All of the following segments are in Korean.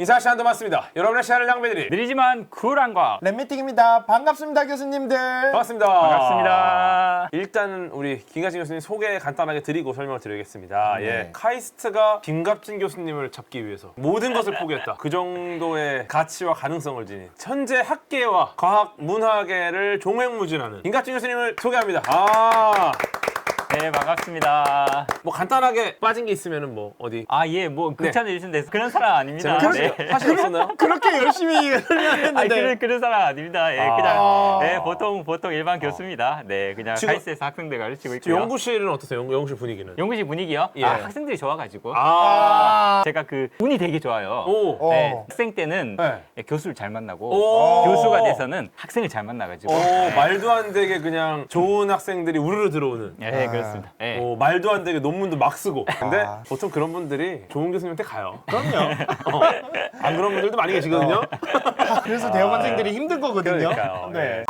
인사 시간도 맞습니다. 여러분의 시간을 낭비드리 느리지만 쿨한 과학. 랩미팅입니다. 반갑습니다, 교수님들. 반갑습니다. 반갑습니다. 일단 우리 김갑진 교수님 소개 간단하게 드리고 설명을 드리겠습니다. 네. 예, 카이스트가 김갑진 교수님을 잡기 위해서 모든 것을 포기했다. 그 정도의 가치와 가능성을 지닌 현재 학계와 과학, 문화계를 종횡무진하는 김갑진 교수님을 소개합니다. 네, 반갑습니다. 뭐 간단하게 빠진 게 있으면은 뭐 어디 예, 뭐 극찬해 주신데 그런 사람 아닙니다. 제가 네. 하셨었나요? 그렇게 열심히 설명했는데. 그런 사람 아닙니다. 예, 그냥 네, 보통 일반 교수입니다. 네, 그냥 지금- 카이스트에서 학생들 가르치고 지금 있고요. 연구실은 어떠세요? 연구실 분위기는? 연구실 분위기요? 예. 학생들이 좋아가지고 아, 제가 그 운이 되게 좋아요. 오, 네, 어. 학생 때는 네. 교수를 잘 만나고 오. 교수가 돼서는 학생을 잘 만나가지고 말도 안 되게 그냥 좋은 학생들이 우르르 들어오는. 네, 그렇습니다. 네. 말도 안 되게 논문도 막 쓰고. 근데 아. 보통 그런 분들이 좋은 교수님한테 가요. 그럼요. 안 그런 분들도 많이 계시거든요. 그래서 대학원생들이 힘든 거거든요. 그러니까요. 네.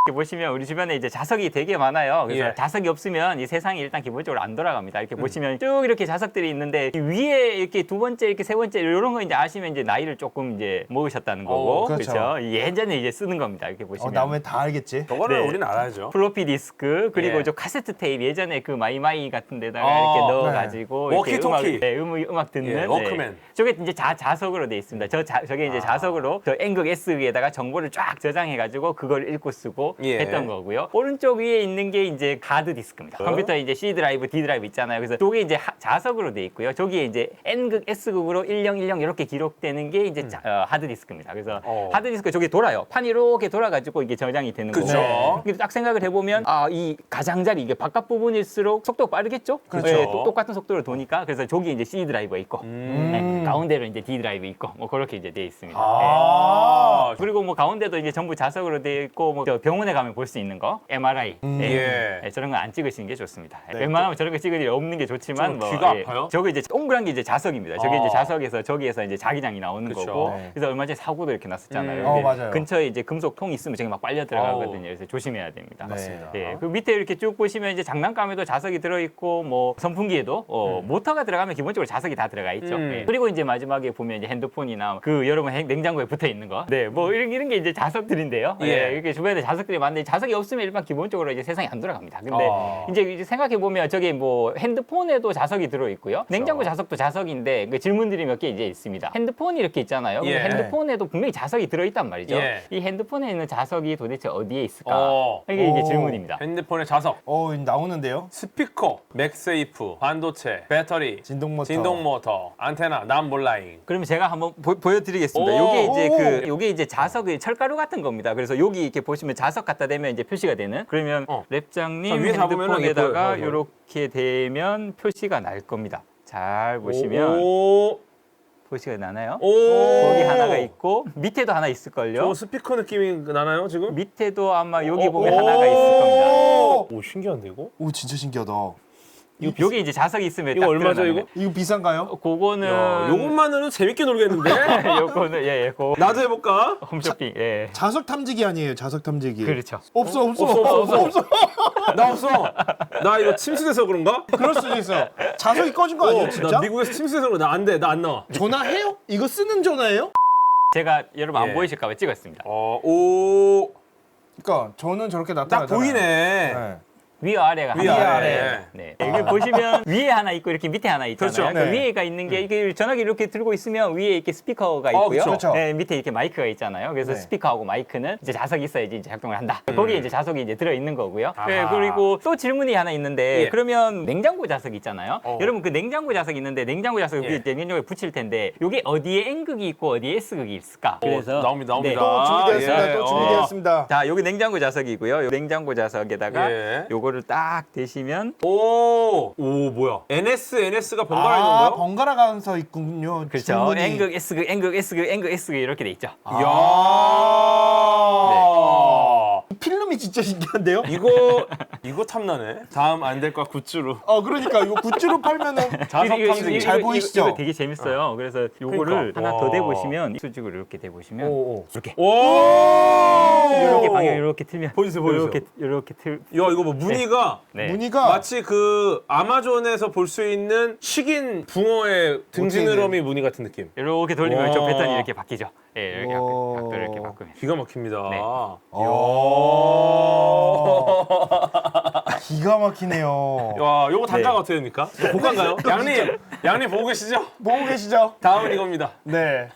이렇게 보시면 우리 주변에 이제 자석이 되게 많아요. 그래서 예. 자석이 없으면 이 세상이 일단 기본적으로 안 돌아갑니다. 이렇게 보시면 쭉 이렇게 자석들이 있는데 이 위에 이렇게 두 번째, 이렇게 세 번째 이런 거 이제 아시면 이제 나이를 조금 이제 먹으셨다는 거고, 그렇죠. 그렇죠? 예전에 이제 쓰는 겁니다. 이렇게 보시면. 나오면 다 알겠지. 저거는 네. 우리는 알아야죠. 플로피 디스크 그리고 예. 저 카세트 테이프 예전에 그 마이마이 같은 데다가 아, 이렇게 네. 넣어가지고 이렇게 워키토키. 음악 듣는 예, 워크맨. 저게 이제 자석으로 돼 있습니다. 저게 이제 자석으로 저 N극 S극에다가 정보를 쫙 저장해가지고 그걸 읽고 쓰고 예. 했던 거고요. 오른쪽 위에 있는 게 이제 하드 디스크입니다. 컴퓨터에 이제 C 드라이브, D 드라이브 있잖아요. 그래서 저게 이제 자석으로 돼 있고요. 저기에 이제 N극 S극으로 1010 이렇게 기록되는 게 이제 하드 디스크입니다. 그래서 하드 디스크 저게 돌아요. 판이 이렇게 돌아가지고 이게 저장이 되는 거고. 그쵸. 근데 딱 생각을 해보면 이 가장자리 이게 바깥 부분일수록 속도가 빠르겠죠? 그렇죠. 네, 똑같은 속도로 도니까 그래서 저기 이제 C 드라이브가 있고 네, 가운데로 이제 D 드라이브 있고 뭐 그렇게 이제 돼 있습니다. 아, 그리고 뭐 가운데도 이제 전부 자석으로 돼 있고 뭐 저 병원에 가면 볼 수 있는 거 MRI 예. 네, 저런 거 안 찍으시는 게 좋습니다. 네. 웬만하면 저런 거 찍을 일이 없는 게 좋지만 좀 귀가 예. 아파요? 저거 이제 동그란 게 이제 자석입니다. 저게 아. 이제 자석에서 저기에서 이제 자기장이 나오는 그쵸. 거고 네. 그래서 얼마 전에 사고도 이렇게 났었잖아요. 음. 이게 맞아요. 근처에 이제 금속 통이 있으면 저게 막 빨려 들어가거든요. 그래서 조심해야 됩니다. 맞습니다. 예, 그 밑에 이렇게 쭉 보시면 이제 장난감에도 자석이 들어있고 뭐 선풍기에도 모터가 들어가면 기본적으로 자석이 다 들어가 있죠. 예. 그리고 이제 마지막에 보면 이제 핸드폰이나 그 여러분 냉장고에 붙어 있는 거, 네, 뭐 이런 게 이제 자석들인데요. 예. 예, 이렇게 주변에 자석들이 많은데 자석이 없으면 일반 기본적으로 이제 세상이 안 돌아갑니다. 근데 이제 생각해 보면 저게 뭐 핸드폰에도 자석이 들어 있고요. 냉장고 자석도 자석인데 그 질문들이 몇 개 이제 있습니다. 핸드폰이 이렇게 있잖아요. 근데 예. 핸드폰에도 분명히 자석이 들어 있단 말이죠. 예. 이 핸드폰에 있는 자석이 도대체 어디에 있을까? 이게 오. 질문입니다. 핸드폰의 자석, 나오는데요. 스피커, 맥세이프, 반도체, 배터리, 진동 모터. 진동 모터, 안테나, 남볼라잉. 그러면 제가 한번 보여드리겠습니다. 오. 요게 이제 자석의 철가루 같은 겁니다. 그래서 여기 이렇게 보시면 자석 갖다 대면 이제 표시가 되는. 그러면 자, 랩장님 위에 잡으면은 이게 핸드폰에다가 보여요. 이렇게 되면 표시가 날 겁니다. 잘 보시면 오, 표시가 나나요? 오, 거기 하나가 있고 밑에도 하나 있을걸요. 저 스피커 느낌이 나나요 지금? 밑에도 아마 여기 보면 하나가 있을 겁니다. 오, 신기한데 이거? 오, 진짜 신기하다. 여기 이제 자석이 있으면 이거 딱 얼마죠, 드러나는 이거? 이거 비싼가요? 거. 그거는 야, 요것만으로는 재밌게 놀겠는데? 요거는 그 나도 해볼까? 홈쇼핑. 예. 자석 탐지기 아니에요, 자석 탐지기. 그렇죠. 없어. 없어. 나 없어. 나 이거 침수돼서 그런가? 그럴 수도 있어. 자석이 꺼진 거 아니에요, 진짜? 나 미국에서 침수돼서 그런가? 나 안 돼. 나 안 나와. 전화해요? 이거 쓰는 전화예요? 제가 여러분 예. 안 보이실까 봐 찍었습니다. 오, 그러니까 저는 저렇게 딱 나타나잖아요. 보이네. 네. 위아래가 위아래. 네. 여기 보시면 위에 하나 있고 이렇게 밑에 하나 있잖아요. 그렇죠. 그 네. 위에가 있는 게 이게 전화기 이렇게 들고 있으면 위에 이렇게 스피커가 있고요. 그렇죠. 네, 밑에 이렇게 마이크가 있잖아요. 그래서 네. 스피커하고 마이크는 이제 자석이 있어야지 이제 작동을 한다. 거기에 이제 자석이 이제 들어 있는 거고요. 네, 아하. 그리고 또 질문이 하나 있는데 예. 그러면 냉장고 자석 있잖아요. 여러분 그 냉장고 자석 있는데 냉장고 자석 예. 냉장고에 붙일 텐데 이게 어디에 N극이 있고 어디에 S극이 있을까? 그래서 나옵니다. 네. 또 준비되었습니다. 예. 또 준비되었습니다. 자, 여기 냉장고 자석이고요. 요 냉장고 자석에다가 예. 요거를 딱 대시면 오, 뭐야? NS가 번갈아 있는 거요? 번갈아 가면서 있군요. 그렇죠. 질문이. N극, S극, N극, S극, N극, S극 이렇게 돼 있죠. 이야. 필름이 진짜 신기한데요? 이거 탐나네. 다음 안 될 거야 굿즈로. 그러니까 이거 굿즈로 팔면은 자석 이거- 탐지기. 이거- 잘 이거- 보이시죠? 이거 되게 재밌어요. 그래서 요거를 그러니까. 하나 와. 더 대보시면 수직으로 이렇게 대보시면 오. 이렇게 오. 이렇게 방향 이렇게 틀면 보여주세요. 이렇게 틀. 야 이거 뭐 무늬가 네. 무늬가 마치 그 아마존에서 볼 수 있는 식인 붕어의 등지느러미 무늬 같은 느낌. 이렇게 돌리면 와. 이쪽 패턴이 이렇게 바뀌죠. 예, 이렇게 와. 각도를 이렇게 바꾸면. 기가 막힙니다. 네. 기가 막히네요. 야, 요거 단가가 네. 어떻게 됩니까? 고가인가요? 양님 보고 계시죠? 보고 계시죠? 다음은 이겁니다. 네.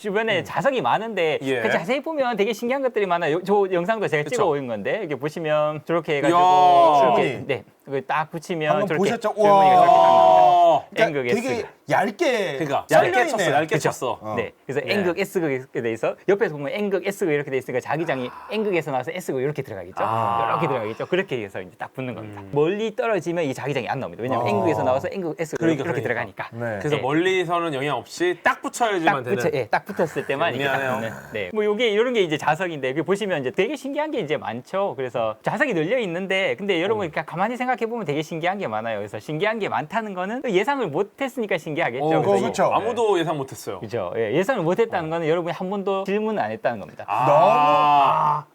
주변에 자석이 많은데 예. 그 자세히 보면 되게 신기한 것들이 많아요. 저 영상도 제가 그쵸. 찍어 온 건데 이렇게 보시면 저렇게 해가지고 이야. 이렇게 네, 이거 딱 붙이면 방금 저렇게 보셨죠? 줄무늬가 저렇게 딱 나옵니다. 와. N극 되게 S. 얇게 그러니까 썰려 얇게 있네요. 쳤어, 얇게 그쵸? 쳤어. 네, 그래서 네. N극 S극에 돼 있어 옆에서 보면 N극 S극 이렇게 돼 있으니까 자기장이 N극에서 나와서 S극 이렇게 들어가겠죠. 이렇게 들어가겠죠. 그렇게 해서 이제 딱 붙는 겁니다. 멀리 떨어지면 이 자기장이 안 나옵니다. 왜냐하면 N극에서 나와서 N극 S극 그러니까, 이렇게 그러니까. 들어가니까. 네. 그래서 네. 멀리서는 영향 없이 딱 붙여야지만 딱 되는. 붙여, 예, 딱 붙었을 때만 이렇게 딱 미안해요. 붙는. 네, 뭐 요게 이런 게 이제 자석인데 여기 보시면 이제 되게 신기한 게 이제 많죠. 그래서 자석이 널려 있는데 근데 여러분 그냥 가만히 생각해 보면 되게 신기한 게 많아요. 그래서 신기한 게 많다는 거는 또 예상을 못했으니까 신기하겠죠. 그래서 그렇죠. 아무도 예상 못했어요. 그죠. 예, 예상을 못했다는 거는 여러분이 한 번도 질문을 안 했다는 겁니다.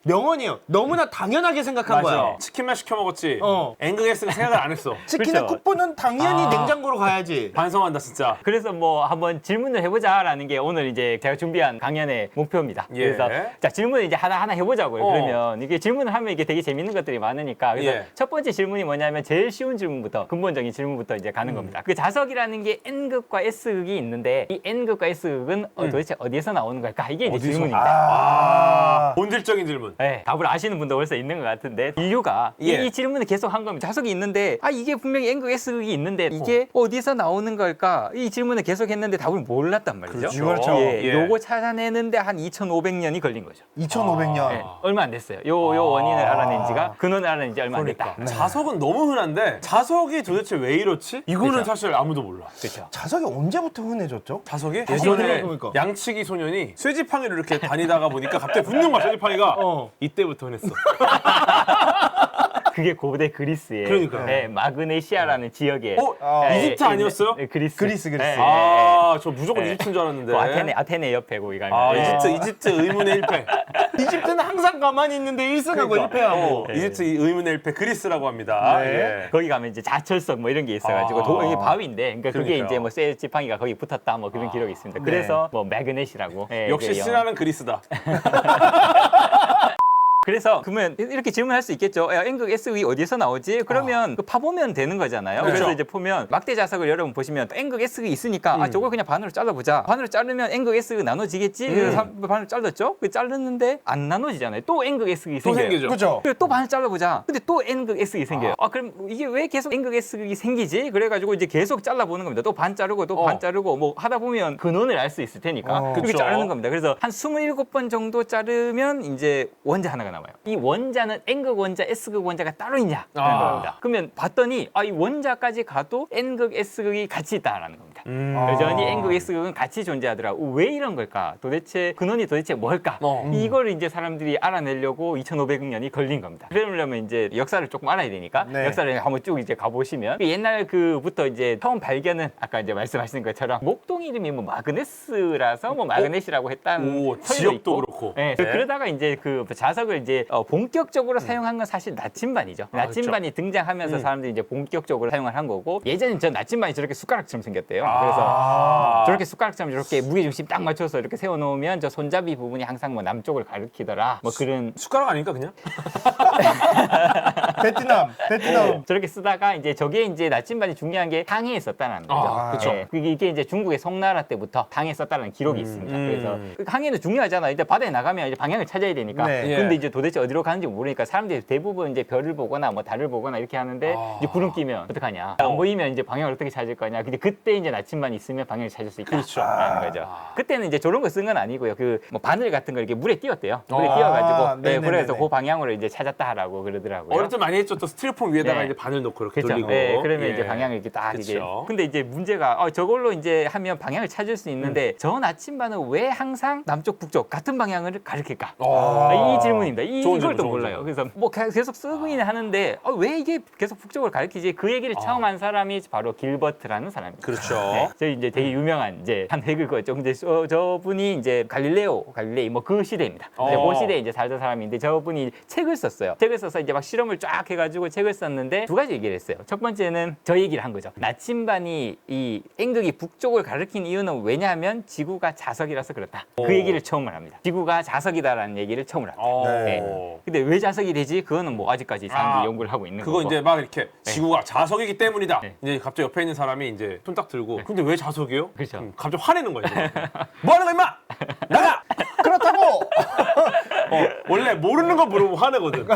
명언이에요. 너무나 당연하게 생각한 맞아. 거야. 치킨만 시켜 먹었지. 어. 앵그게스는 생각을 안 했어. 치킨의 그렇죠. 쿠폰은 당연히 냉장고로 가야지. 반성한다 진짜. 그래서 뭐 한번 질문을 해보자라는 게 오늘 이제 제가 준비한 강연의 목표입니다. 예. 그래서 자 질문을 이제 하나 해보자고요. 어. 그러면 이게 질문을 하면 이게 되게 재밌는 것들이 많으니까 그래서 예. 첫 번째 질문이 뭐냐면 제일 쉬운 질문부터 근본적인 질문부터 이제 가는 겁니다. 그 자석이라는 게 N극과 S극이 있는데 이 N극과 S극은 도대체 어디에서 나오는 걸까? 이게 이제 어디서? 질문입니다. 본질적인 질문. 네, 답을 아시는 분도 벌써 있는 것 같은데 이유가 예. 이 질문을 계속 한 겁니다. 자석이 있는데 이게 분명히 N극 S극이 있는데 이게 어디서 나오는 걸까? 이 질문을 계속 했는데 답을 몰랐단 말이죠. 그렇죠. 예, 예. 요거 찾아내는데 한 2,500년이 걸린 거죠. 2500년. 네, 얼마 안 됐어요. 요 원인을 알아낸 지가 근원을 알아낸 지 얼마 안 됐다. 그러니까 자석은 너무 흔한데 자석이 도대체 왜 이렇지? 이거는 그쵸. 사실 아무도 몰라. 그렇죠. 자석이 언제부터 흔해졌죠? 자석이 자석이 예전에 그러니까. 양치기 소년이 쇠지팡이를 이렇게 다니다가 보니까 갑자기 붙는 거야 쇠지팡이가. 이때부터 흔했어. 그게 고대 그리스의 그러니까요. 네, 마그네시아라는 지역에 이집트 아니었어요? 네, 그리스. 그리스. 저 무조건 네. 이집트인 줄 알았는데. 그 아테네 옆에고 이거 이집트 의문의 일패. 이집트는 항상 가만히 있는데 1승하고 1패하고. 네. 이집트 의문의 일패 그리스라고 합니다. 네. 예. 거기 가면 이제 자철석 뭐 이런 게 있어가지고 이게 바위인데, 그러니까 그게 그러니까요. 이제 뭐 쇠 지팡이가 거기 붙었다 뭐 그런 기록이 있습니다. 그래서 뭐 매그넷이라고. 예, 역시 그 영- 신라는 그리스다. 그래서 그러면 이렇게 질문할 수 있겠죠. 야, N극 S극이 어디서 나오지? 그러면 그 파보면 되는 거잖아요. 그렇죠. 그래서 이제 보면 막대 자석을 여러분 보시면 또 N극 S극이 있으니까 저걸 그냥 반으로 잘라보자. 반으로 자르면 N극 S극 나눠지겠지? 그래서 반으로 잘랐죠. 그 자르는데 안 나눠지잖아요. 또 N극 S극이 또 생겨요. 생기죠. 그죠? 그리고 또 반을 잘라보자. 근데 또 N극 S극이 생겨요. 그럼 이게 왜 계속 N극 S극이 생기지? 그래가지고 이제 계속 잘라보는 겁니다. 또 반 자르고 또 반 자르고 뭐 하다 보면 근원을 알 수 있을 테니까 그렇게 그쵸. 자르는 겁니다. 그래서 한 27번 정도 자르면 이제 원자 하나가 나와요. 이 원자는 N극 원자, S극 원자가 따로 있냐? 그런 겁니다. 그러면 봤더니 이 원자까지 가도 N극, S극이 같이 있다라는 겁니다. 여전히 N극, S극은 같이 존재하더라고. 왜 이런 걸까? 도대체 근원이 도대체 뭘까? 이걸 이제 사람들이 알아내려고 2,500년이 걸린 겁니다. 그러려면 이제 역사를 조금 알아야 되니까 네. 역사를 한번 쭉 이제 가보시면 옛날 그부터 이제 처음 발견은 아까 이제 말씀하신 것처럼 목동 이름이 뭐 마그네스라서 뭐 마그넷이라고 했다는 오, 설도 지역도 있고. 그렇고. 네. 네. 그러다가 이제 그 자석을 이제 본격적으로 사용한 건 사실 나침반이죠. 나침반이 등장하면서 사람들이 이제 본격적으로 사용을 한 거고 예전에 전 나침반이 저렇게 숟가락처럼 생겼대요. 그래서 저렇게 숟가락처럼 저렇게 무게 중심 딱 맞춰서 이렇게 세워놓으면 저 손잡이 부분이 항상 뭐 남쪽을 가리키더라. 뭐 그런 숟가락 아닙니까 그냥? 베트남. 저렇게 쓰다가 이제 저게 이제 나침반이 중요한 게 항해에 썼다는 거죠. 그쵸. 예, 이게 이제 중국의 송나라 때부터 항해에 썼다는 기록이 있습니다. 그래서 그 항해는 중요하잖아요. 이제 바다에 나가면 이제 방향을 찾아야 되니까. 네. 근데 예. 이제 도대체 어디로 가는지 모르니까 사람들이 대부분 이제 별을 보거나 뭐 달을 보거나 이렇게 하는데 이제 구름 끼면 어떡하냐? 안 보이면 이제 방향을 어떻게 찾을 거냐? 근데 그때 이제 나침반이 있으면 방향을 찾을 수 있다라는 그렇죠. 거죠. 그때는 이제 저런 거 쓴 건 아니고요. 그 뭐 바늘 같은 거 이렇게 물에 띄웠대요. 물에 아, 띄워가지고 네네네네. 그래서 그 방향으로 이제 찾았다라고 그러더라고요. 어릴 때 많이 했죠. 또 스티로폼 위에다가 네. 이제 바늘 놓고 이렇게 그렇죠. 돌리고. 네, 그러면 예. 이제 방향을 이렇게 딱 이제. 그쵸. 근데 이제 문제가 저걸로 이제 하면 방향을 찾을 수 있는데 저 나침반은 왜 항상 남쪽 북쪽 같은 방향을 가리킬까? 아. 이 질문입니다. 좋은 이걸 질문, 또 좋은 몰라요. 질문. 그래서 뭐 계속 쓰긴 하는데 왜 이게 계속 북쪽을 가리키지? 그 얘기를 처음 한 사람이 바로 길버트라는 사람입니다. 그렇죠. 네, 저희 이제 되게 유명한 이제 한 해글거였죠. 근데 저분이 이제 갈릴레이 뭐 그 시대입니다. 이제 그 시대에 이제 살던 사람인데 저분이 책을 썼어요. 책을 써서 이제 막 실험을 쫙 해가지고 책을 썼는데 두 가지 얘기를 했어요. 첫 번째는 저 얘기를 한 거죠. 나침반이 이 N극이 북쪽을 가리킨 이유는 왜냐하면 지구가 자석이라서 그렇다. 그 얘기를 처음으로 합니다. 지구가 자석이다라는 얘기를 처음으로 합니다. 네. 근데 왜 자석이 되지? 그거는 뭐 아직까지 사람들이 연구를 하고 있는 그거 거고. 이제 막 이렇게 지구가 자석이기 때문이다. 네. 이제 갑자기 옆에 있는 사람이 이제 손 딱 들고 근데 왜 자석이요? 그렇죠. 갑자기 화내는 거예요. 뭐 하는 거야 임마! 나가! 그렇다고. 원래 모르는 거 물어보면 화내거든.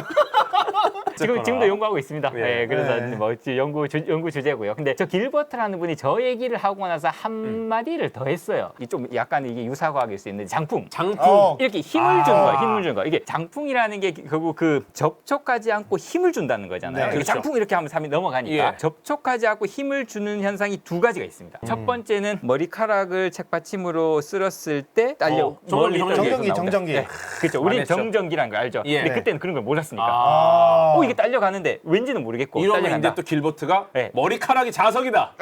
지금도 연구하고 있습니다. 예. 네, 그래서 네. 뭐 연구 주제고요. 근데 저 길버트라는 분이 저 얘기를 하고 나서 한 마디를 더 했어요. 이 좀 약간 이게 유사과학일 수 있는데 장풍. 장풍. 이렇게 힘을 준 거예요. 힘을 준 거. 이게 장풍이라는 게 결국 그 접촉하지 않고 힘을 준다는 거잖아요. 네, 이게 그렇죠. 장풍 이렇게 하면 사람이 넘어가니까 예. 접촉하지 않고 힘을 주는 현상이 두 가지가 있습니다. 첫 번째는 머리카락을 책받침으로 쓸었을 때 딸려 정전기, 멀리 정전기, 나옵니다. 정전기. 네. 그렇죠. 우리는 했죠. 정전기라는 걸 알죠. 예. 근데 네. 그때는 그런 걸 몰랐으니까. 아. 이게 딸려가는데 왠지는 모르겠고 이러면 딸려간다. 이제 또 길버트가 네. 머리카락이 자석이다.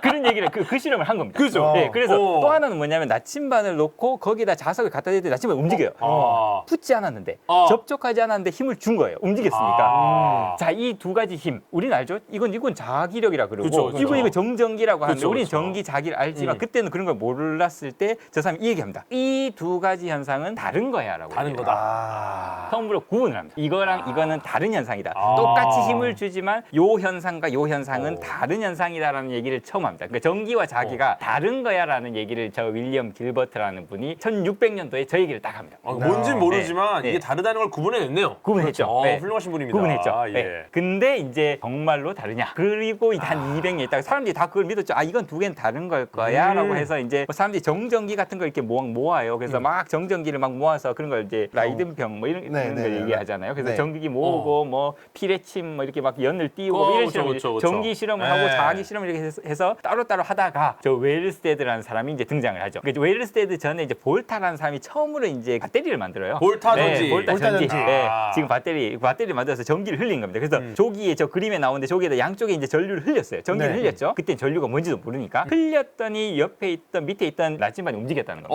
그런 얘기를 그 실험을 한 겁니다. 그죠? 네, 그래서 어. 또 하나는 뭐냐면 나침반을 놓고 거기다 자석을 갖다 댈 때 나침반이 움직여요. 아. 붙지 않았는데 어. 접촉하지 않았는데 힘을 준 거예요. 움직였으니까. 아. 자, 이 두 가지 힘. 우리는 알죠? 이건 자기력이라 그러고 그쵸, 그쵸. 이거 정전기라고 하는데 그쵸, 우리는 그쵸. 전기 자기를 알지만 그때는 그런 걸 몰랐을 때 저 사람이 이 얘기합니다. 이 두 가지 현상은 다른 거야라고. 다른 얘기해요. 거다. 처음으로 구분을 합니다. 이거랑 이거는 다른 현상이다. 아. 똑같이 힘을 주지만 요 현상과 요 현상은 다른 현상이다라는 얘기를 처음 합니다. 그러니까 전기와 자기가 다른 거야라는 얘기를 저 윌리엄 길버트라는 분이 1600년도에 저 얘기를 딱 합니다. 뭔진 모르지만 네. 이게 다르다는 걸 구분해냈네요. 구분했죠. 네. 훌륭하신 분입니다. 구분했죠. 아, 예. 네. 근데 이제 정말로 다르냐? 그리고 한 200년 있다가 사람들이 다 그걸 믿었죠. 아, 이건 두 개는 다른 걸 거야라고 해서 이제 뭐 사람들이 정전기 같은 걸 이렇게 모아요. 그래서 막 정전기를 막 모아서 그런 걸 이제 라이든병 뭐 이런 네, 걸 네, 얘기하잖아요. 그래서 네. 전기기 모으고 뭐 피레침 뭐 이렇게 막 연을 띄우고 뭐 이런 그쵸, 실험, 그쵸, 그쵸. 전기 실험을 하고 네. 자기 실험을 이렇게 해서 따로따로 하다가 저 웨일스테드라는 사람이 이제 등장을 하죠. 그 웨일스테드 전에 이제 볼타라는 사람이 처음으로 이제 배터리를 만들어요. 볼타 전지. 네, 볼타 볼타 전지. 전지. 네, 아. 지금 배터리를 만들어서 전기를 흘린 겁니다. 그래서 조기에 저 그림에 나오는데 조기에다 양쪽에 이제 전류를 흘렸어요. 전기를 네. 흘렸죠. 그때 전류가 뭔지도 모르니까 흘렸더니 옆에 있던 밑에 있던 나침반이 움직였다는 겁니다.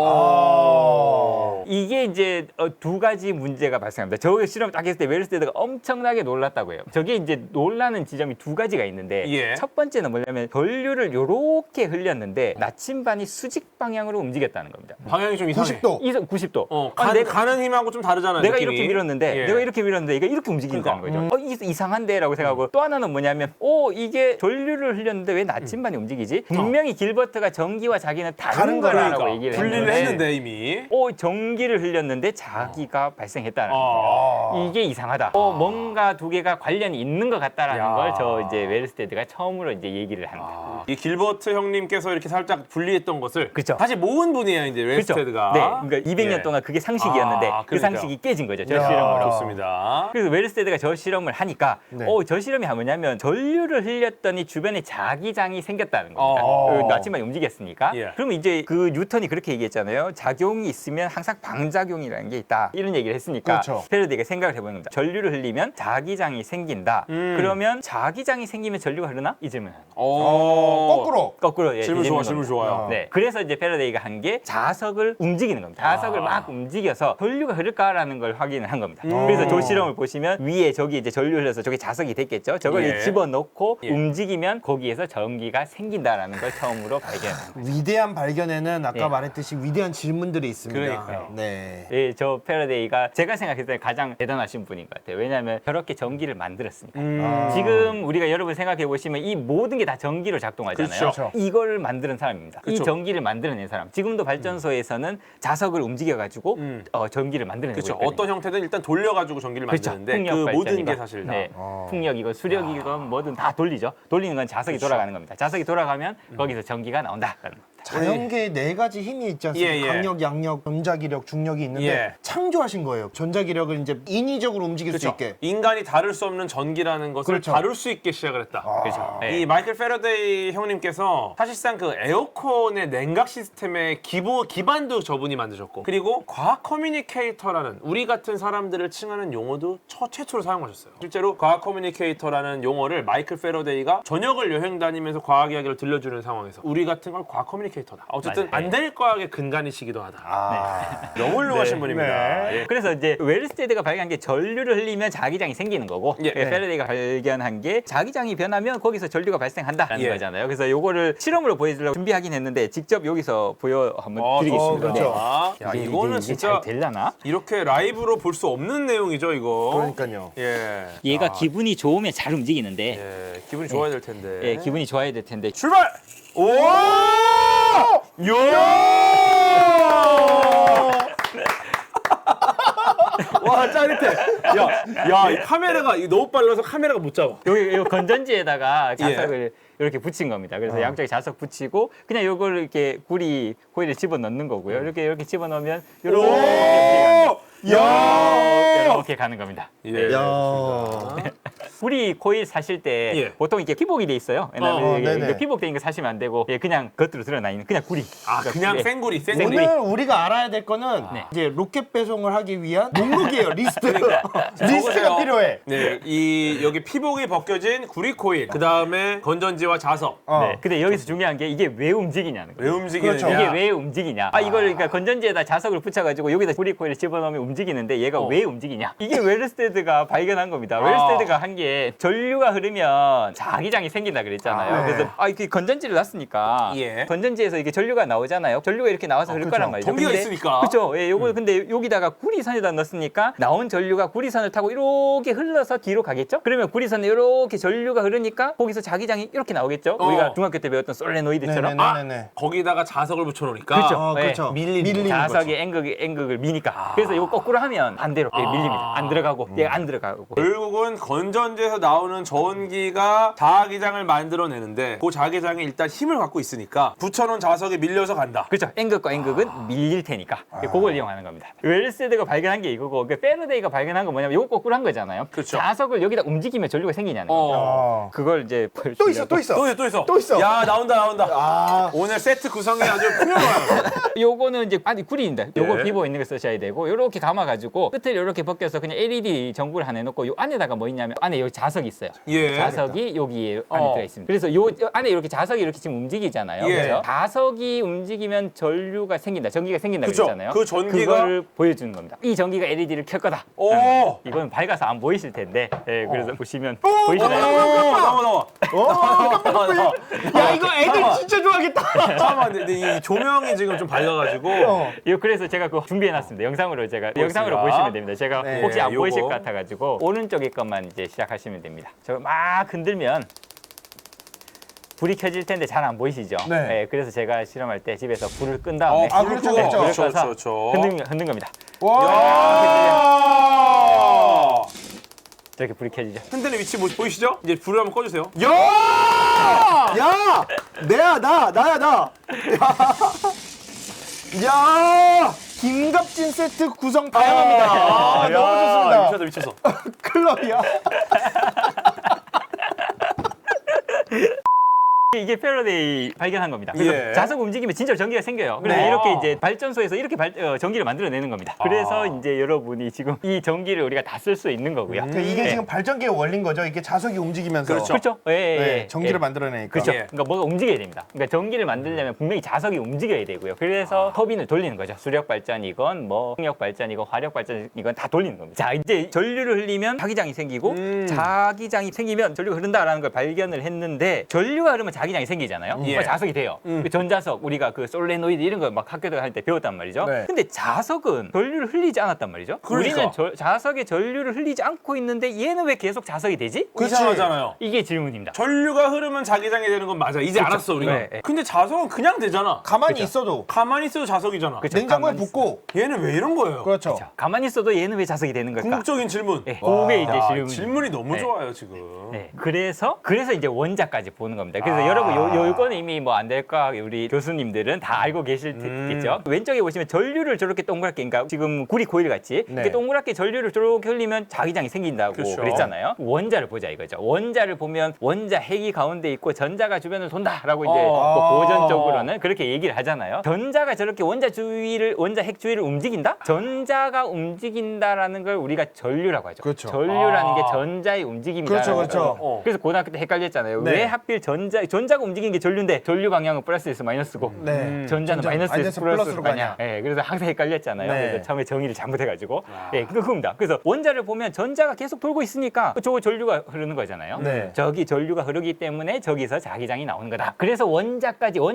어. 이게 이제 두 가지 문제가 발생합니다. 저 실험 딱 했을 때 웨일스테드가 엄청나게 놀랐다고 해요. 저게 이제 놀라는 지점이 두 가지가 있는데 예. 첫 번째는 뭐냐면 전류를 요렇게 흘렸는데 나침반이 수직 방향으로 움직였다는 겁니다. 방향이 좀 이상해. 90도. 90도. 가는 힘하고 좀 다르잖아요. 내가 느낌이. 이렇게 밀었는데 예. 내가 이렇게 밀었는데 얘가 이렇게 움직인다는 그러니까. 거죠. 이상한데라고 생각하고 또 하나는 뭐냐면 이게 전류를 흘렸는데 왜 나침반이 움직이지? 분명히 길버트가 전기와 자기는 다른 다른 거라고 그러니까. 얘기를 분리를 했는데 이미. 전기를 흘렸는데 자기가 발생했다는 아. 거예요. 이게 이상하다. 뭔가 두 개가 관련이 있는 것 같다라는 야. 걸 저 이제 웨일스테드가 처음으로 이제 얘기를 합니다. 이 길버트 형님께서 이렇게 살짝 분리했던 것을 그쵸. 다시 모은 분이에요, 이제 그렇죠? 웨스테드가. 네, 그러니까 200년 동안 그게 상식이었는데 아, 그 그러니까요. 상식이 깨진 거죠. 저 야. 실험으로. 좋습니다. 그래서 웨일스테드가 저 실험을 하니까 네. 저 실험이 뭐냐면 전류를 흘렸더니 주변에 자기장이 생겼다는 겁니다. 어. 나침반이 움직였으니까. 예. 그러면 이제 그 뉴턴이 그렇게 얘기했잖아요. 작용이 있으면 항상 방작용이라는 게 있다. 이런 얘기를 했으니까 그렇죠. 패러디가 생각을 해보는 겁니다. 전류를 흘리면 자기장이 생긴다. 그러면 자기장이 생기면 전류가 흐르나? 이 질문을 합니다. 거꾸로 예, 질문 좋아, 되는 질문 겁니다. 좋아요. 네, 그래서 이제 패러데이가 한 게 자석을 움직이는 겁니다. 자석을 막 움직여서 전류가 흐를까라는 걸 확인을 한 겁니다. 그래서 저 실험을 보시면 위에 저기 이제 전류 흘려서 저게 자석이 됐겠죠. 저걸 예. 집어넣고 예. 움직이면 거기에서 전기가 생긴다라는 걸 처음으로 발견합니다. 위대한 발견에는 아까 예. 말했듯이 위대한 질문들이 있습니다. 그러니까요. 네. 예, 저 패러데이가 제가 생각했을 때 가장 대단하신 분인 것 같아요. 왜냐하면 저렇게 전기를 만들었으니까. 지금 우리가 여러분 생각해 보시면 이 모든 게 다 전기로 작동을 활동하잖아요. 그렇죠. 이걸 만드는 사람입니다. 이 그렇죠. 전기를 만들어낸 사람. 지금도 발전소에서는 자석을 움직여가지고 전기를 만들어내고 그렇죠. 있거든요. 어떤 형태든 일단 돌려가지고 전기를 그렇죠. 만드는데 풍력 그 모든 발전이건, 게 사실 다. 네. 풍력이건 수력이건 뭐든 다 돌리죠. 돌리는 건 자석이 그렇죠. 돌아가는 겁니다. 자석이 돌아가면 거기서 전기가 나온다. 자연계에 네 가지 힘이 있지 않습니까? 예, 예. 강력, 양력, 전자기력, 중력이 있는데 예. 창조하신 거예요. 전자기력을 이제 인위적으로 움직일 수 그렇죠. 있게. 인간이 다룰 수 없는 전기라는 것을 그렇죠. 다룰 수 있게 시작을 했다. 그렇죠. 네. 이 마이클 페러데이 형님께서 사실상 그 에어컨의 냉각 시스템의 기반도 저분이 만드셨고, 그리고 과학 커뮤니케이터라는 우리 같은 사람들을 칭하는 용어도 최초로 사용하셨어요. 실제로 과학 커뮤니케이터라는 용어를 마이클 페러데이가 전역을 여행 다니면서 과학 이야기를 들려주는 상황에서 우리 같은 걸 과학 커뮤니케이터다. 어쨌든 맞아요. 안 될 과학의 근간이시기도 하다. 아. 너무 훌륭하신 분입니다. 네. 예. 그래서 이제 웰스테드가 발견한 게 전류를 흘리면 자기장이 생기는 거고 예. 페러데이가 발견한 게 자기장이 변하면 거기서 전류가 발생한다라는 예. 거잖아요. 그래서 요거를 실험으로 보여주려고 준비하긴 했는데 직접 여기서 보여 한번 드리겠습니다. 그렇죠. 야, 이거는 진짜 잘 되려나? 이렇게 라이브로 볼 수 없는 내용이죠, 이거. 그러니까요. 예. 얘가 아, 기분이 좋으면 잘 움직이는데 예, 기분이 좋아야 될 텐데. 예, 기분이 좋아야 될 텐데 출발! 오! 요! 와, 짜릿해. 야, 이 카메라가 이거 너무 빨라서 카메라가 못 잡아. 여기 요 건전지에다가 자석을 이렇게 붙인 겁니다. 그래서 양쪽에 자석 붙이고 그냥 요걸 이렇게 구리 코일에 집어 넣는 거고요. 이렇게 집어 넣으면 이렇게 이렇게 가는 겁니다. 예. 야. 구리 코일 사실 때 예. 보통 이렇게 피복이 돼 있어요. 옛날에 네네. 이게 피복된 거 사시면 안 되고 그냥 겉으로 드러나 있는 그냥 구리. 아, 그냥 예. 생구리. 오늘 우리가 알아야 될 거는 네. 이제 로켓 배송을 하기 위한 목록이에요. 리스트. 적으세요. 리스트가 필요해. 네, 여기 피복이 벗겨진 구리 코일. 그 다음에 건전지와 자석. 네. 근데 여기서 중요한 게 이게 왜 움직이냐는 거예요. 왜 움직이느냐? 그렇죠. 이게 왜 움직이냐? 이걸 그러니까 건전지에다 자석을 붙여가지고 여기다 구리 코일을 집어넣으면 움직이는데 얘가 왜 움직이냐? 이게 웰스테드가 발견한 겁니다. 웰스테드가 한 게 전류가 흐르면 자기장이 생긴다 그랬잖아요. 네. 그래서 이렇게 건전지를 놨으니까 예. 건전지에서 이게 전류가 나오잖아요. 전류가 이렇게 나와서 흐를 그렇죠. 거란 말이죠. 전기가 있으니까. 그렇죠. 예, 요거 근데 여기다가 구리선에다 넣었으니까 나온 전류가 구리선을 타고 이렇게 흘러서 뒤로 가겠죠? 그러면 구리선에 이렇게 전류가 흐르니까 거기서 자기장이 이렇게 나오겠죠? 우리가 중학교 때 배웠던 솔레노이드처럼. 네네네. 거기다가 자석을 붙여놓으니까. 그렇죠. 그렇죠. 밀리는 자석의 N극을 미니까. 그래서 이거 거꾸로 하면 반대로 밀립니다. 안 들어가고 얘가 안 들어가고. 결국은 건전지에서 나오는 전기가 자기장을 만들어내는데 그 자기장에 일단 힘을 갖고 있으니까 붙여놓은 자석이 밀려서 간다. 그렇죠. N극과 N극은 밀릴 테니까 그걸 이용하는 겁니다. 웰스테드가 발견한 게 이거고 페러데이가 발견한 건 뭐냐면 이거 거꾸로 한 거잖아요. 그렇죠. 자석을 여기다 움직이면 전류가 생기냐는 거죠. 어. 그걸 이제 또 있어, 또 있어. 또 있어. 또 있어. 야, 나온다. 아. 오늘 세트 구성이 아주 훌륭해요. 요거는 이제 구리인데 요거 예. 비보 있는 걸 쓰셔야 되고 요렇게 감아가지고 끝을 요렇게 벗겨서 그냥 LED 전구를 하나 해놓고 요 안에다가 뭐 있냐면 안에 여기 자석이 있어요. 예. 자석이 여기 안에 들어 있습니다. 그래서 요 안에 이렇게 자석이 이렇게 지금 움직이잖아요. 예. 그래서 자석이 움직이면 전류가 생긴다, 전기가 생긴다 그쵸. 그랬잖아요. 그 전기가- 그거를 보여주는 겁니다. 이 전기가 LED를 켤 거다. 오! 이건 밝아서 안 보이실 텐데, 예, 그래서 보시면 보이시나요? 나와. 야, 이거 애들 진짜 좋아하겠다. 잠깐만, 근데 이 조명이 지금 좀 밝아가지고. 이거 그래서 제가 그거 준비해놨습니다. 영상으로 영상으로 보겠습니다. 보시면 됩니다. 제가 네, 혹시 안 보이실 요거. 것 같아가지고 오른쪽에 것만 이제 시작하시면 됩니다. 저 막 흔들면 불이 켜질 텐데 잘 안 보이시죠? 네. 예, 그래서 제가 실험할 때 집에서 불을 끈 다음에 아, 그렇죠, 그렇죠. 불을 그렇죠, 꺼서 그렇죠. 흔든 겁니다. 와. 저렇게 불이 켜지죠. 흔드는 위치 보이시죠? 이제 불을 한번 꺼주세요. 야! 나야, 나. 야! 김갑진 세트 구성 다양합니다. 아, 너무 좋습니다. 미쳤어. 클럽이야. 이게 패러데이 발견한 겁니다. 그래서 예. 자석 움직이면 진짜 전기가 생겨요. 그래서 네. 이렇게 이제 발전소에서 이렇게 전기를 만들어내는 겁니다. 그래서 이제 여러분이 지금 이 전기를 우리가 다 쓸 수 있는 거고요. 그러니까 이게 네. 지금 발전기의 원리인 거죠. 이게 자석이 움직이면서 그렇죠. 그렇죠. 예, 예, 네, 예. 전기를 예. 만들어내니까. 그렇죠. 예. 그러니까 뭐가 움직여야 됩니다. 그러니까 전기를 만들려면 분명히 자석이 움직여야 되고요. 그래서 터빈을 돌리는 거죠. 수력 발전이건 뭐 풍력 발전이건 화력 발전이건 다 돌리는 겁니다. 자, 이제 전류를 흘리면 자기장이 생기고 자기장이 생기면 전류가 흐른다라는 걸 발견을 했는데 전류가 흐르면 자기장이 생기잖아요. 예. 자석이 돼요. 그 전자석 우리가 그 솔레노이드 이런 거 막 학교 할 때 배웠단 말이죠. 네. 근데 자석은 전류를 흘리지 않았단 말이죠. 그러니까. 우리는 자석에 전류를 흘리지 않고 있는데 얘는 왜 계속 자석이 되지? 이상하잖아요. 이게 질문입니다. 전류가 흐르면 자기장이 되는 건 맞아. 이제 알았어 우리가. 네, 네. 근데 자석은 그냥 되잖아. 가만히 그쵸. 있어도 가만히 있어도 자석이잖아. 그쵸. 냉장고에 가만히 붓고 얘는 왜 이런 거예요? 그렇죠. 자, 가만히 있어도 얘는 왜 자석이 되는 걸까? 궁극적인 질문. 네, 와. 그게 이제 야, 질문. 질문이 너무 네. 좋아요 지금. 네. 그래서 이제 원자까지 보는 겁니다. 그래서 여러분 요거는 이미 뭐 안 될까 우리 교수님들은 다 알고 계실겠죠. 왼쪽에 보시면 전류를 저렇게 동그랗게, 그러니까 지금 구리 코일 같이 네. 이렇게 동그랗게 전류를 저렇게 흘리면 자기장이 생긴다고 그렇죠. 그랬잖아요. 원자를 보자 이거죠. 원자를 보면 원자 핵이 가운데 있고 전자가 주변을 돈다라고 이제 뭐 고전적으로는 그렇게 얘기를 하잖아요. 전자가 저렇게 원자 핵 주위를 움직인다? 전자가 움직인다라는 걸 우리가 전류라고 하죠. 그렇죠. 전류라는 게 전자의 움직임이다. 그렇죠, 그렇죠. 그래서 고등학교 때 헷갈렸잖아요. 네. 왜 하필 전자가 움직이는 게 전류인데 전류 방향은 플러스에서 마이너스고 네. 전자는 전자 마이너스에서 플러스로 가냐. 가냐. 예, 그래서 항상 헷갈렸잖아요. 네. 그래서 처음에 정의를 잘못해가지고. 예, 그겁니다. 그래서 원자를 보면 전자가 계속 돌고 있으니까 저거 전류가 흐르는 거잖아요. 네. 저기 전류가 흐르기 때문에 저기서 자기장이 나오는 거다. 그래서 원자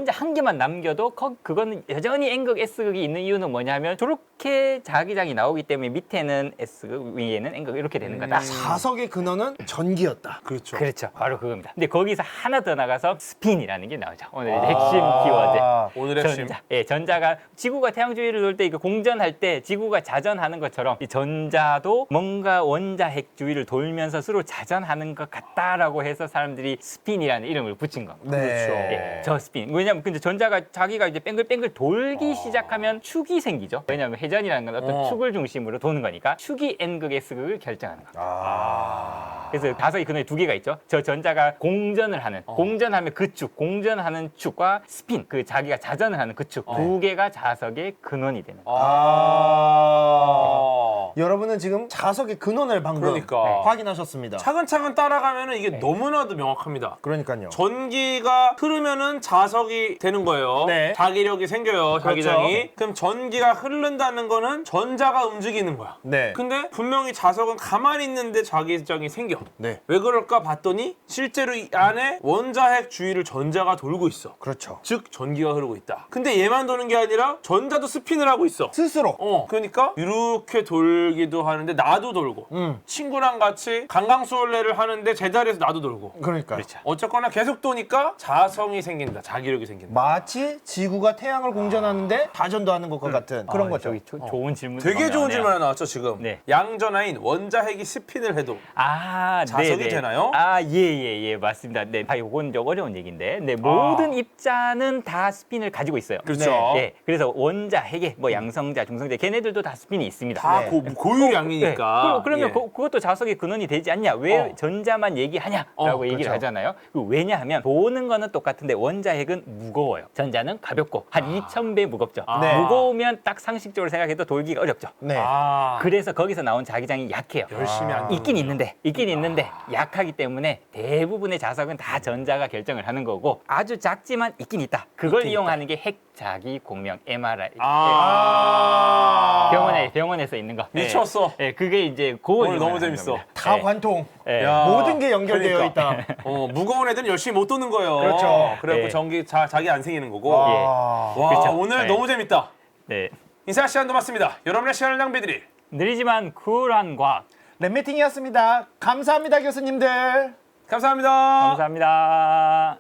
한 개만 남겨도 그거는 여전히 N극, S극이 있는 이유는 뭐냐면 저렇게 자기장이 나오기 때문에 밑에는 S극, 위에는 N극 이렇게 되는 거다. 자석의 근원은 전기였다. 그렇죠. 그렇죠. 바로 그겁니다. 근데 거기서 하나 더 나가서 스핀이라는 게 나오죠. 오늘 이제 핵심 키워드. 오늘의 핵심. 전자. 예, 전자가 지구가 태양 주위를 돌 때 이거 공전할 때 지구가 자전하는 것처럼 이 전자도 뭔가 원자 핵 주위를 돌면서 서로 자전하는 것 같다라고 해서 사람들이 스핀이라는 이름을 붙인 겁니다. 네. 예, 저 스핀. 왜냐면 근데 전자가 자기가 이제 뱅글뱅글 돌기 시작하면 축이 생기죠. 왜냐면 회전이라는 건 어떤 축을 중심으로 도는 거니까 축이 N극, S극을 결정하는 겁니다. 그래서 다섯이 근원이 두 개가 있죠. 저 전자가 공전을 하는, 공전하면 그 축, 공전하는 축과 스핀, 그 자기가 자전을 하는 그 축, 두 개가 자석의 근원이 되는 거예요. 여러분은 지금 자석의 근원을 방금 그러니까. 확인하셨습니다. 차근차근 따라가면은 이게 너무나도 명확합니다. 그러니까요. 전기가 흐르면은 자석이 되는 거예요. 네. 자기력이 생겨요. 자기장이. 그럼 전기가 흐른다는 거는 전자가 움직이는 거야. 네. 근데 분명히 자석은 가만히 있는데 자기장이 생겨. 네. 왜 그럴까 봤더니 실제로 이 안에 원자핵 주위를 전자가 돌고 있어. 그렇죠. 즉 전기가 흐르고 있다. 근데 얘만 도는 게 아니라 전자도 스핀을 하고 있어. 스스로. 그러니까 이렇게 돌기도 하는데 나도 돌고 친구랑 같이 강강수월래를 하는데 제자리에서 나도 돌고 그러니까. 그렇죠. 어쨌거나 계속 도니까 자성이 생긴다. 자기력이 생긴다. 마치 지구가 태양을 공전하는데 다전도 하는 것과 같은 그런 거죠. 저기 좋은 질문. 되게 좋은 질문 하나 나왔죠 지금. 네. 양전하인 원자핵이 스핀을 해도 자석이 네네. 되나요? 예, 맞습니다. 네, 이건 좀 어려운 얘기인데, 네, 모든 입자는 다 스핀을 가지고 있어요. 그렇죠. 네, 그래서 원자, 핵의 뭐 양성자, 중성자, 걔네들도 다 스핀이 있습니다. 다 네. 고유량이니까. 그러면 예. 그것도 자석의 근원이 되지 않냐? 왜 전자만 얘기하냐라고 얘기를 그렇죠. 하잖아요. 왜냐하면 도는 거는 똑같은데 원자 핵은 무거워요. 전자는 가볍고 한 2,000배 무겁죠. 네. 무거우면 딱 상식적으로 생각해도 돌기가 어렵죠. 네. 그래서 거기서 나온 자기장이 약해요. 열심히 안 있긴 있는데 약하기 때문에 대부분의 자석은 다 전자가 결정을 하는 거고 아주 작지만 있긴 있다. 그걸 이용하는 게 핵자기 공명 MRI. 병원에서 있는 거. 미쳤어. 네, 그게 이제 오늘 너무 재밌어. 다 관통. 야. 모든 게 연결되어 그러니까. 있다. 무거운 애들은 열심히 못 도는 거예요. 그렇죠. 그래갖고 네. 전기 자기 안 생기는 거고. 아. 와 그렇죠. 오늘 네. 너무 재밌다. 네. 인사 시간도 맞습니다. 여러분의 시간을 낭비드릴 느리지만 쿨한 과학. 랩미팅이었습니다. 감사합니다, 교수님들. 감사합니다. 감사합니다.